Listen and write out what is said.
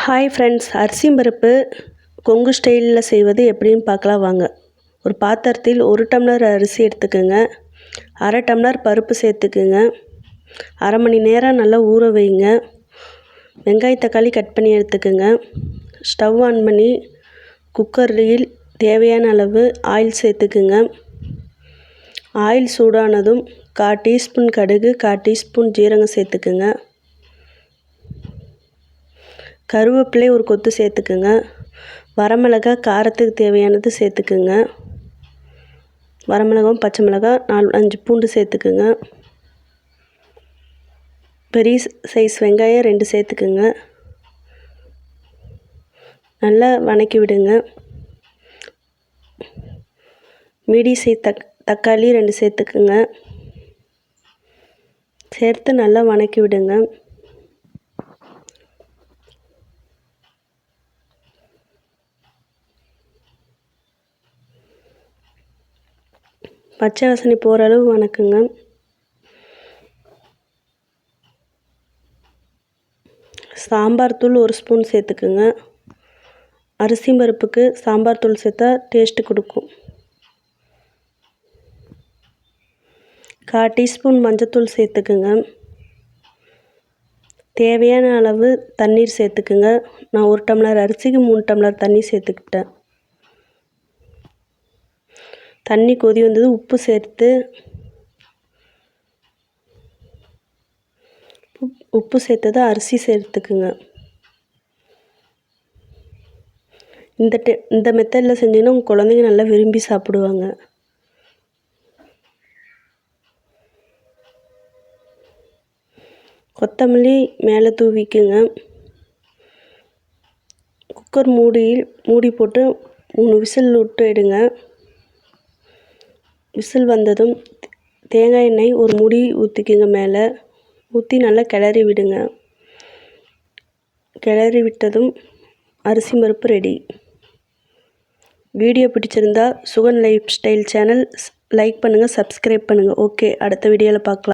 Hi friends, அரிசி பருப்பு கொங்கு ஸ்டைலில் செய்வது எப்படின்னு பார்க்கலாம் வாங்க. ஒரு பாத்திரத்தில் 1 டம்ளர் அரிசி எடுத்துக்கோங்க. 1/2 டம்ளர் பருப்பு சேர்த்துக்குங்க. 1/2 மணி நேரம் நல்லா ஊற வைங்க. வெங்காயம் தக்காளி கட் பண்ணி எடுத்துக்கோங்க. ஸ்டவ் ஆன் பண்ணி குக்கரில் தேவையான அளவு ஆயில் சேர்த்துக்குங்க. ஆயில் சூடானதும் 1/4 டீஸ்பூன் கடுகு, 1/4 டீஸ்பூன் ஜீரகம் சேர்த்துக்குங்க. கருவேப்பிலை ஒரு கொத்து சேர்த்துக்குங்க. வரமிளகாய் காரத்துக்கு தேவையானது சேர்த்துக்குங்க. வரமிளகாவும் பச்சை மிளகாய் 4-5 பூண்டு சேர்த்துக்குங்க. பெரிய சைஸ் வெங்காயம் 2 சேர்த்துக்குங்க. நல்லா வதக்கி விடுங்க. மீடியம் சைஸ் தக்காளி 2 சேர்த்துக்குங்க. சேர்த்து நல்லா வதக்கி விடுங்க. பச்சை வாசனை போகிற அளவு வதக்குங்க. சாம்பார் தூள் 1 ஸ்பூன் சேர்த்துக்குங்க. அரிசி பருப்புக்கு சாம்பார் தூள் சேர்த்தா டேஸ்ட்டு கொடுக்கும். 1/4 டீஸ்பூன் மஞ்சத்தூள் சேர்த்துக்குங்க. தேவையான அளவு தண்ணீர் சேர்த்துக்குங்க. நான் 1 டம்ளர் அரிசிக்கு 3 டம்ளர் தண்ணி சேர்த்துக்கிட்டேன். தண்ணி கொதி வந்தது உப்பு சேர்த்து உப்பு சேர்த்தது அரிசி சேர்த்துக்குங்க. இந்த மெத்தடில் செஞ்சிங்கன்னா உங்கள் குழந்தைங்க நல்லா விரும்பி சாப்பிடுவாங்க. கொத்தமல்லி மேலே தூவிக்குங்க. குக்கர் மூடி போட்டு 3 விசில் விட்டு எடுங்க. விசில் வந்ததும் தேங்காய் எண்ணெய் ஒரு மூடி ஊற்றிக்குங்க. மேலே ஊற்றி நல்லா கிளறி விடுங்க. கிளறி விட்டதும் அரிசி பருப்பு ரெடி. வீடியோ பிடிச்சிருந்தா Sugan life style channel like பண்ணுங்கள், சப்ஸ்கிரைப் பண்ணுங்கள். ஓகே, அடுத்த வீடியோவில் பார்க்கலாம்.